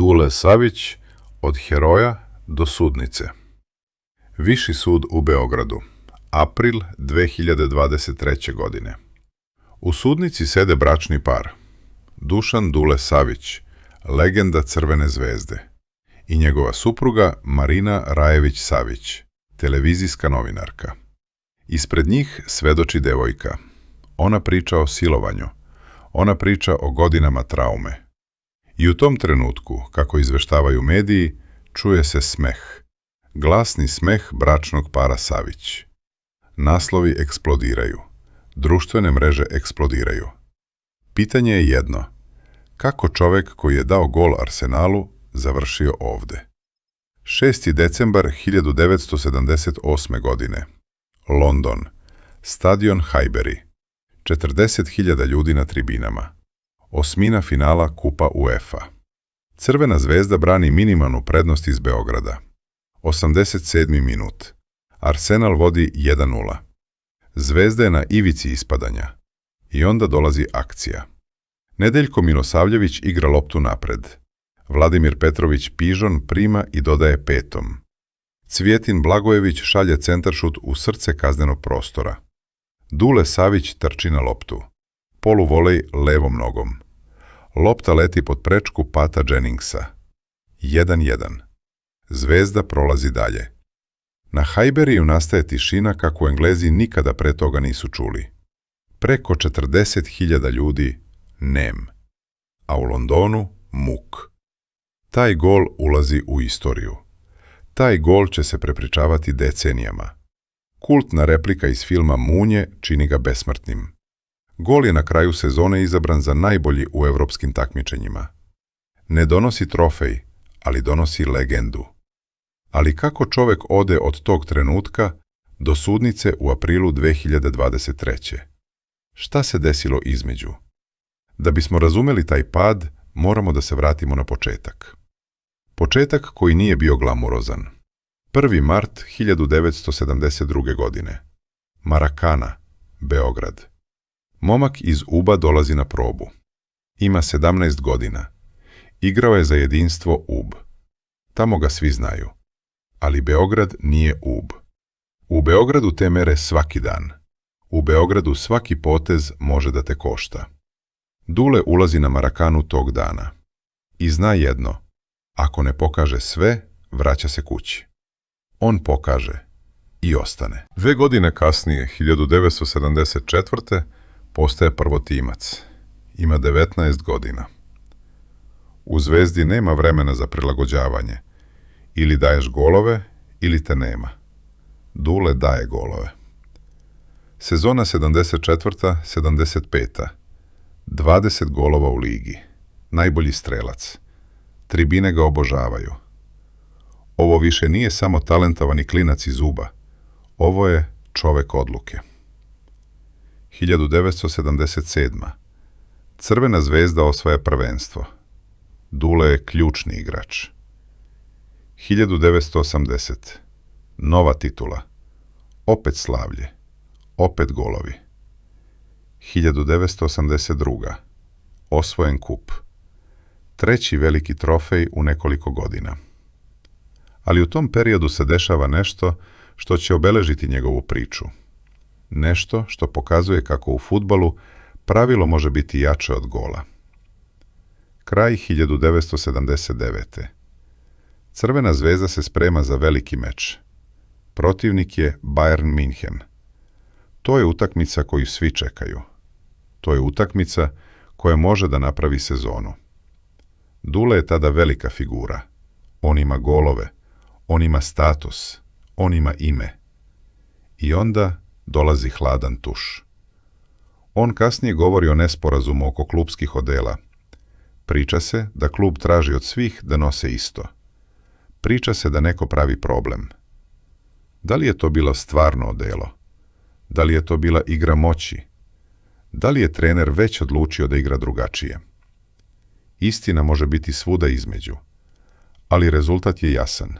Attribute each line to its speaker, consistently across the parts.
Speaker 1: Dule Savić, od heroja do sudnice. Viši sud u Beogradu, april 2023. godine. U sudnici sede bračni par, Dušan Dule Savić, legenda Crvene zvezde, i njegova supruga Marina Rajević Savić, televizijska novinarka. Ispred njih svedoči devojka. Ona priča o silovanju, ona priča o godinama traume. I u tom trenutku, kako izveštavaju mediji, čuje se smeh. Glasni smeh bračnog para Savić. Naslovi eksplodiraju. Društvene mreže eksplodiraju. Pitanje je jedno. Kako čovek koji je dao gol Arsenalu završio ovde? 6. decembar 1978. godine. London. Stadion Highbury. 40.000 ljudi na tribinama. Osmina finala Kupa UEFA. Crvena zvezda brani minimalnu prednost iz Beograda. 87. minut. Arsenal vodi 1:0. Zvezda je na ivici ispadanja. I onda dolazi akcija. Nedeljko Milosavljević igra loptu napred. Vladimir Petrović Pižon prima i dodaje petom. Cvjetin Blagojević šalje centaršut u srce kaznenog prostora. Dule Savić trči na loptu. Poluvolej levom nogom. Lopta leti pod prečku Pata Jenningsa. 1:1. Zvezda prolazi dalje. Na Highburyju nastaje tišina kakvu Englezi nikada pre toga nisu čuli. Preko 40.000 ljudi nem. A u Londonu muk. Taj gol ulazi u istoriju. Taj gol će se prepričavati decenijama. Kultna replika iz filma Munje čini ga besmrtnim. Gol je na kraju sezone izabran za najbolji u evropskim takmičenjima. Ne donosi trofej, ali donosi legendu. Ali kako čovek ode od tog trenutka do sudnice u aprilu 2023. Šta se desilo između? Da bismo razumeli taj pad, moramo da se vratimo na početak. Početak koji nije bio glamurozan. 1. mart 1972. godine. Marakana, Beograd. Momak iz UBA dolazi na probu. Ima 17 godina. Igrao je za jedinstvo UB. Tamo ga svi znaju. Ali Beograd nije UB. U Beogradu te mere svaki dan. U Beogradu svaki potez može da te košta. Dule ulazi na Marakanu tog dana. I zna jedno. Ako ne pokaže sve, vraća se kući. On pokaže i ostane. 2 godine kasnije, 1974. postaje prvotimac. Ima 19 godina. U Zvezdi nema vremena za prilagođavanje. Ili daješ golove, ili te nema. Dule daje golove. Sezona 74-75. 20 golova u ligi. Najbolji strelac. Tribine ga obožavaju. Ovo više nije samo talentovani klinac iz UBA. Ovo je čovek odluke. 1977. Crvena zvezda osvaja prvenstvo. Dule je ključni igrač. 1980. Nova titula. Opet slavlje. Opet golovi. 1982. Osvojen kup. 3. veliki trofej u nekoliko godina. Ali u tom periodu se dešava nešto što će obeležiti njegovu priču. Nešto što pokazuje kako u fudbalu pravilo može biti jače od gola. Kraj 1979. Crvena zvezda se sprema za veliki meč. Protivnik je Bayern München. To je utakmica koju svi čekaju. To je utakmica koja može da napravi sezonu. Dule je tada velika figura. On ima golove, on ima status, on ima ime. I onda dolazi hladan tuš. On kasnije govori o nesporazumu oko klubskih odela. Priča se da klub traži od svih da nose isto. Priča se da neko pravi problem. Da li je to bilo stvarno odelo? Da li je to bila igra moći? Da li je trener već odlučio da igra drugačije? Istina može biti svuda između. Ali rezultat je jasan.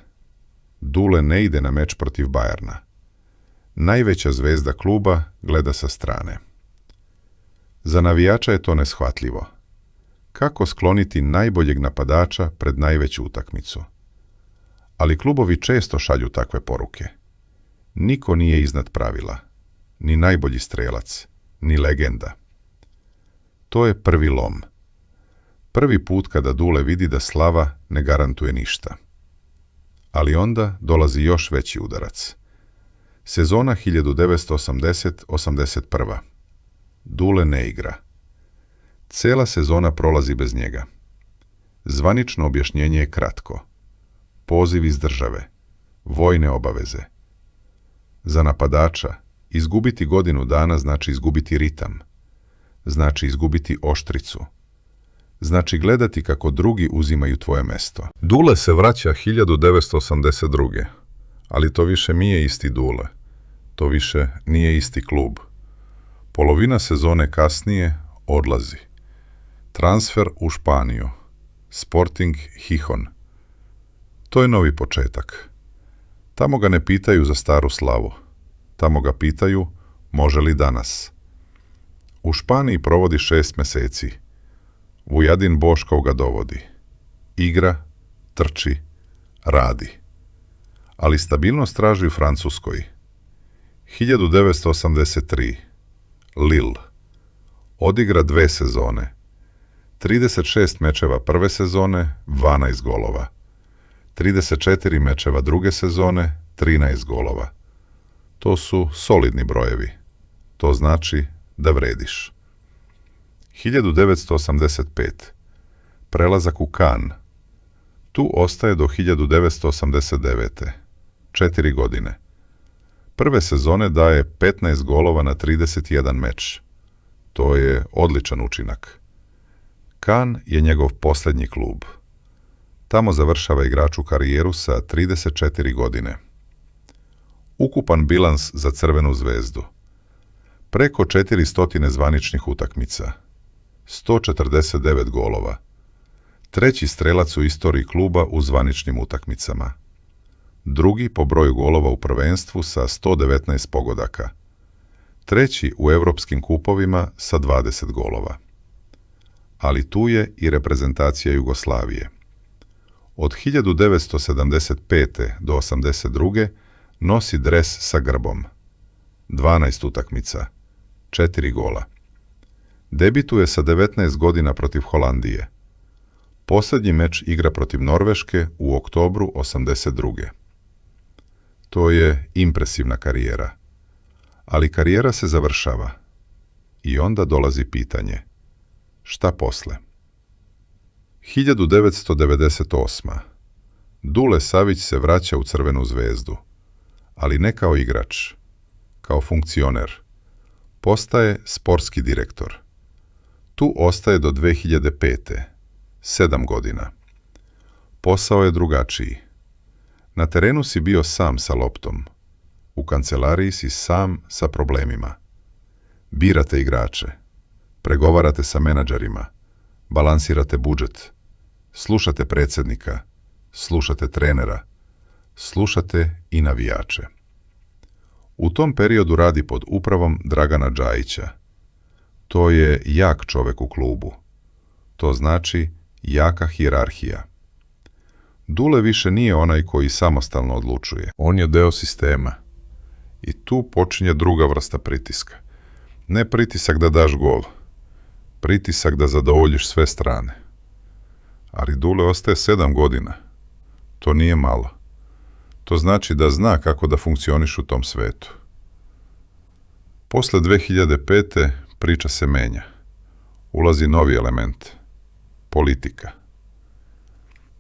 Speaker 1: Dule ne ide na meč protiv Bajerna. Najveća zvezda kluba gleda sa strane. Za navijača je to neshvatljivo. Kako skloniti najboljeg napadača pred najveću utakmicu? Ali klubovi često šalju takve poruke. Niko nije iznad pravila, ni najbolji strelac, ni legenda. To je prvi lom. Prvi put kada Dule vidi da slava ne garantuje ništa. Ali onda dolazi još veći udarac. Sezona 1980-81. Dule ne igra. Cela sezona prolazi bez njega. Zvanično objašnjenje je kratko. Poziv iz države. Vojne obaveze. Za napadača izgubiti godinu dana znači izgubiti ritam. Znači izgubiti oštricu. Znači gledati kako drugi uzimaju tvoje mesto. Dule se vraća 1982. Ali to više nije isti Dule. To više nije isti klub. Polovina sezone kasnije odlazi. Transfer u Španiju. Sporting Gijón. To je novi početak. Tamo ga ne pitaju za staru slavu. Tamo ga pitaju može li danas. U Španiji provodi 6 meseci. Vujadin Boškov ga dovodi. Igra, trči, radi. Ali stabilnost traži u Francuskoj. 1983. Lille. Odigra 2 sezone. 36 mečeva prve sezone, 12 golova. 34 mečeva druge sezone, 13 golova. To su solidni brojevi. To znači da vrediš. 1985. Prelazak u Cannes. Tu ostaje do 1989. 4 godine. Prve sezone daje 15 golova na 31 meč. To je odličan učinak. Cannes je njegov posljednji klub. Tamo završava igraču karijeru sa 34 godine. Ukupan bilans za Crvenu zvezdu. Preko 400 zvaničnih utakmica. 149 golova. Treći strelac u istoriji kluba u zvaničnim utakmicama. Drugi po broju golova u prvenstvu sa 119 pogodaka. Treći u europskim kupovima sa 20 golova. Ali tu je i reprezentacija Jugoslavije. Od 1975. do 82. nosi dres sa grbom. 12 utakmica. 4 gola. Debituje sa 19 godina protiv Holandije. Posljednji meč igra protiv Norveške u oktobru 82. To je impresivna karijera. Ali karijera se završava. I onda dolazi pitanje. Šta posle? 1998. Dule Savić se vraća u Crvenu zvezdu. Ali ne kao igrač. Kao funkcioner. Postaje sportski direktor. Tu ostaje do 2005. 7 godina. Posao je drugačiji. Na terenu si bio sam sa loptom. U kancelariji si sam sa problemima. Birate igrače. Pregovarate sa menadžerima. Balansirate budžet. Slušate predsjednika. Slušate trenera. Slušate i navijače. U tom periodu radi pod upravom Dragana Džajića. To je jak čovjek u klubu. To znači jaka hijerarhija. Dule više nije onaj koji samostalno odlučuje. On je deo sistema. I tu počinje druga vrsta pritiska. Ne pritisak da daš gol. Pritisak da zadovoljiš sve strane. Ali Dule ostaje 7 godina. To nije malo. To znači da zna kako da funkcioniš u tom svetu. Posle 2005. priča se menja. Ulazi novi element. Politika.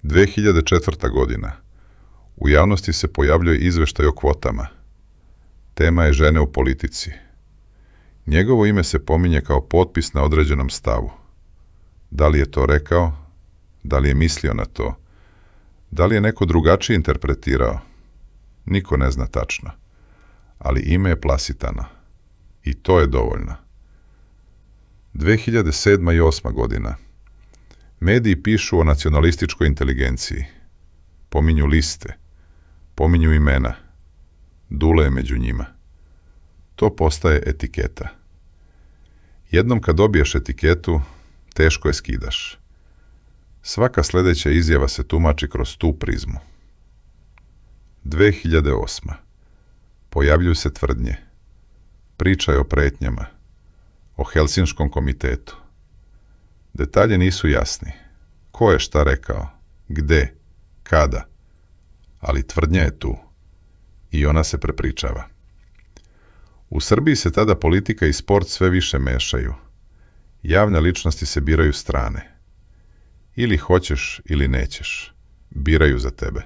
Speaker 1: 2004. godina. U javnosti se pojavljuje izveštaj o kvotama. Tema je žene u politici. Njegovo ime se pominje kao potpis na određenom stavu. Da li je to rekao? Da li je mislio na to? Da li je neko drugačije interpretirao? Niko ne zna tačno. Ali ime je plasitano. I to je dovoljno. 2007. i 2008. godina. Mediji pišu o nacionalističkoj inteligenciji. Pominju liste. Pominju imena. Dule je među njima. To postaje etiketa. Jednom kad dobiješ etiketu, teško je skidaš. Svaka sljedeća izjava se tumači kroz tu prizmu. 2008. Pojavljuju se tvrdnje. Pričaju o pretnjama. O Helsinškom komitetu. Detalji nisu jasni. Ko je šta rekao? Gde? Kada? Ali tvrdnja je tu. I ona se prepričava. U Srbiji se tada politika i sport sve više mešaju. Javne ličnosti se biraju strane. Ili hoćeš ili nećeš. Biraju za tebe.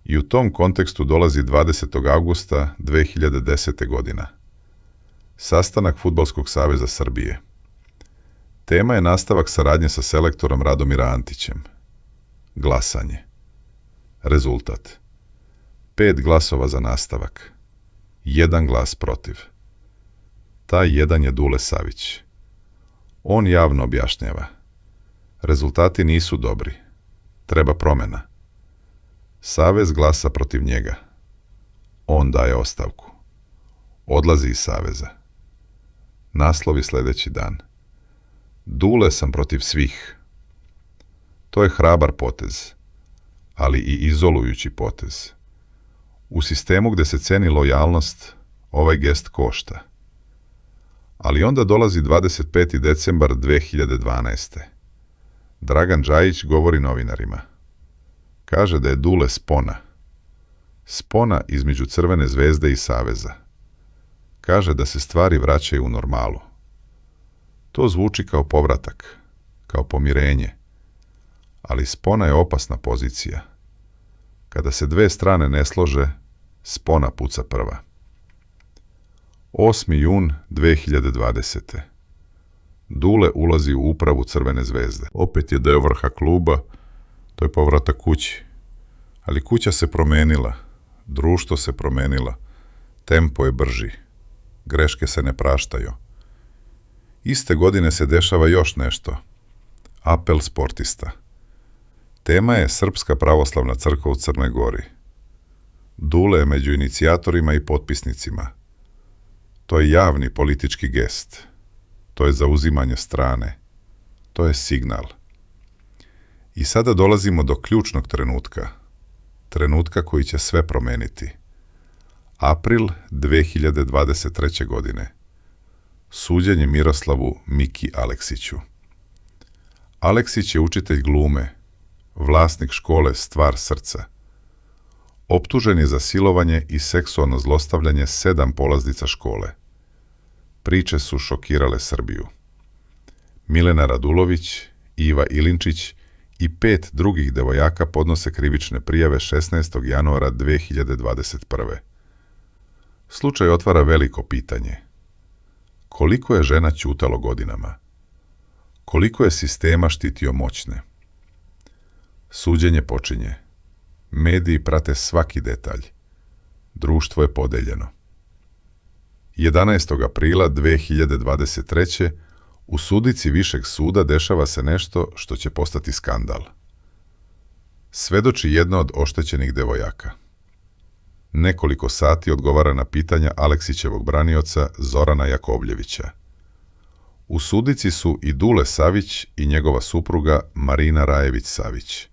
Speaker 1: I u tom kontekstu dolazi 20. augusta 2010. godina. Sastanak Fudbalskog saveza Srbije. Tema je nastavak saradnje sa selektorom Radomira Antićem. Glasanje. Rezultat. 5 glasova za nastavak. 1 glas protiv. Taj jedan je Dule Savić. On javno objašnjava. Rezultati nisu dobri. Treba promjena. Savez glasa protiv njega. On daje ostavku. Odlazi iz saveza. Naslovi sljedeći dan. Dule sam protiv svih. To je hrabar potez, ali i izolujući potez. U sistemu gdje se ceni lojalnost, ovaj gest košta. Ali onda dolazi 25. decembar 2012. Dragan Džajić govori novinarima. Kaže da je Dule spona. Spona između Crvene zvezde i saveza. Kaže da se stvari vraćaju u normalu. To zvuči kao povratak, kao pomirenje. Ali spona je opasna pozicija. Kada se dve strane ne slože, spona puca prva. 8. jun 2020. Dule ulazi u upravu Crvene zvezde. Opet je deo vrha kluba, to je povratak kući. Ali kuća se promenila, društvo se promenila, tempo je brži, greške se ne praštaju. Iste godine se dešava još nešto. Apel sportista. Tema je Srpska pravoslavna crkva u Crnoj Gori. Dule je među inicijatorima i potpisnicima. To je javni politički gest. To je zauzimanje strane. To je signal. I sada dolazimo do ključnog trenutka. Trenutka koji će sve promeniti. April 2023. godine. Suđenje Miroslavu Miki Aleksiću. Aleksić je učitelj glume, vlasnik škole Stvar srca. Optužen je za silovanje i seksualno zlostavljanje 7 polaznica škole. Priče su šokirale Srbiju. Milena Radulović, Iva Ilinčić i 5 drugih devojaka podnose krivične prijave 16. januara 2021. Slučaj otvara veliko pitanje. Koliko je žena ćutalo godinama? Koliko je sistema štitio moćne? Suđenje počinje. Mediji prate svaki detalj. Društvo je podeljeno. 11. aprila 2023. u sudici Višeg suda dešava se nešto što će postati skandal. Svedoči jedna od oštećenih devojaka. Nekoliko sati odgovara na pitanja Aleksićevog branioca Zorana Jakovljevića. U sudici su i Dule Savić i njegova supruga Marina Rajević-Savić.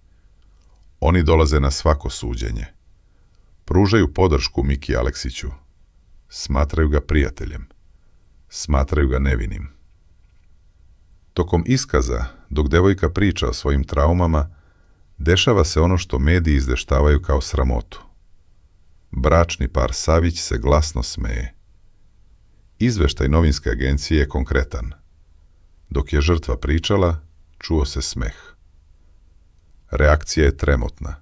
Speaker 1: Oni dolaze na svako suđenje. Pružaju podršku Miki Aleksiću. Smatraju ga prijateljem. Smatraju ga nevinim. Tokom iskaza, dok devojka priča o svojim traumama, dešava se ono što mediji izveštavaju kao sramotu. Bračni par Savić se glasno smeje. Izveštaj novinske agencije je konkretan. Dok je žrtva pričala, čuo se smeh. Reakcija je tremotna.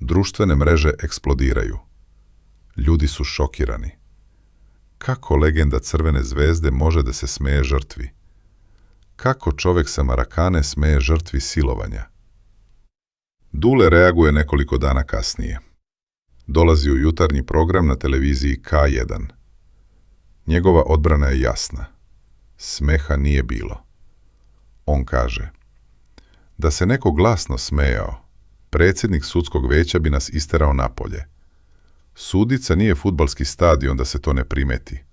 Speaker 1: Društvene mreže eksplodiraju. Ljudi su šokirani. Kako legenda Crvene zvezde može da se smeje žrtvi? Kako čovjek sa Marakane smeje žrtvi silovanja? Dule reaguje nekoliko dana kasnije. Dolazi u jutarnji program na televiziji K1. Njegova odbrana je jasna. Smeha nije bilo. On kaže: da se neko glasno smejao, predsjednik sudskog veća bi nas isterao napolje. Sudica nije fudbalski stadion da se to ne primeti.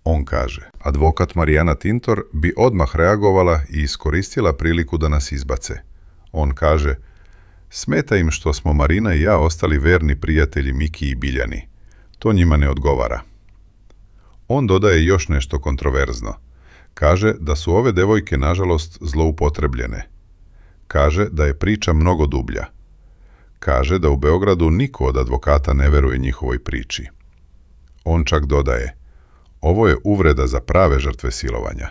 Speaker 1: On kaže, advokat Marijana Tintor bi odmah reagovala i iskoristila priliku da nas izbace. On kaže, smeta im što smo Marina i ja ostali verni prijatelji Miki i Biljani. To njima ne odgovara. On dodaje još nešto kontroverzno. Kaže da su ove devojke nažalost zloupotrebljene. Kaže da je priča mnogo dublja. Kaže da u Beogradu niko od advokata ne veruje njihovoj priči. On čak dodaje, ovo je uvreda za prave žrtve silovanja.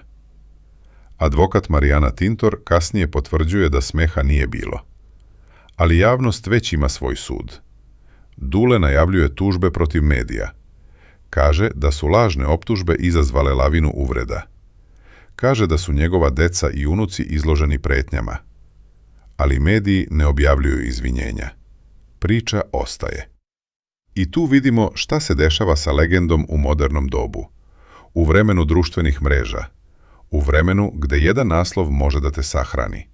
Speaker 1: Advokat Marijana Tintor kasnije potvrđuje da smeha nije bilo. Ali javnost već ima svoj sud. Dule najavljuje tužbe protiv medija. Kaže da su lažne optužbe izazvale lavinu uvreda. Kaže da su njegova deca i unuci izloženi pretnjama. Ali mediji ne objavljuju izvinjenja. Priča ostaje. I tu vidimo šta se dešava sa legendom u modernom dobu. U vremenu društvenih mreža. U vremenu gde jedan naslov može da te sahrani.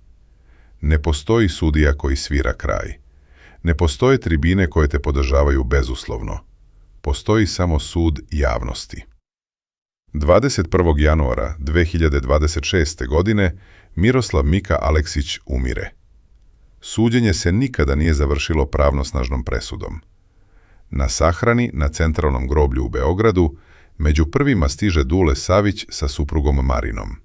Speaker 1: Ne postoji sudija koji svira kraj. Ne postoje tribine koje te podržavaju bezuslovno. Postoji samo sud javnosti. 21. januara 2026. godine Miroslav Mika Aleksić umire. Suđenje se nikada nije završilo pravnosnažnom presudom. Na sahrani na centralnom groblju u Beogradu među prvima stiže Dule Savić sa suprugom Marinom.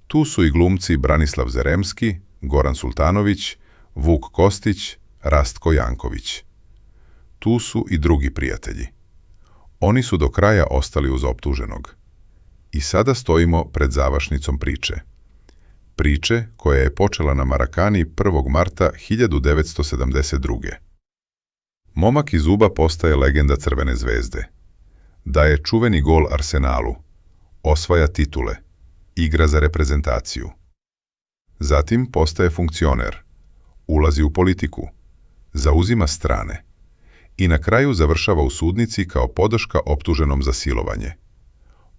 Speaker 1: Tu su i glumci Branislav Zeremski, Goran Sultanović, Vuk Kostić, Rastko Janković. Tu su i drugi prijatelji. Oni su do kraja ostali uz optuženog. I sada stojimo pred završnicom priče. Priče koja je počela na Marakani 1. marta 1972. Momak iz Uba postaje legenda Crvene zvezde. Daje čuveni gol Arsenalu. Osvaja titule. Igra za reprezentaciju. Zatim postaje funkcioner. Ulazi u politiku. Zauzima strane. I na kraju završava u sudnici kao podrška optuženom za silovanje.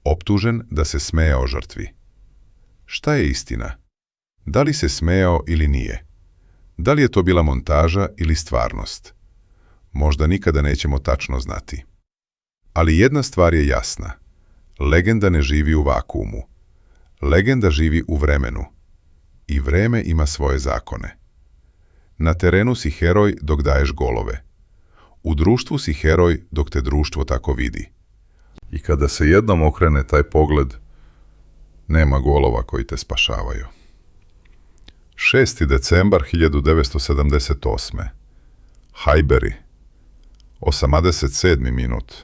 Speaker 1: Optužen da se smejao žrtvi. Šta je istina? Da li se smejao ili nije? Da li je to bila montaža ili stvarnost? Možda nikada nećemo tačno znati. Ali jedna stvar je jasna. Legenda ne živi u vakuumu. Legenda živi u vremenu. I vreme ima svoje zakone. Na terenu si heroj dok daješ golove. U društvu si heroj dok te društvo tako vidi. I kada se jednom okrene taj pogled, nema golova koji te spašavaju. 6. decembar 1978. Highbury. 87. minut.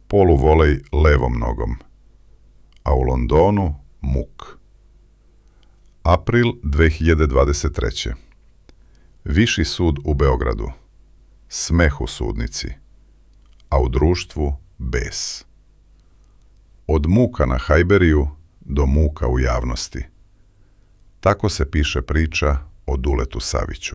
Speaker 1: Poluvolej levom nogom. A u Londonu muk. April 2023. Viši sud u Beogradu. Smeh u sudnici. A u društvu bes. Od muka na Highburyju do muka u javnosti. Tako se piše priča o Duletu Saviću.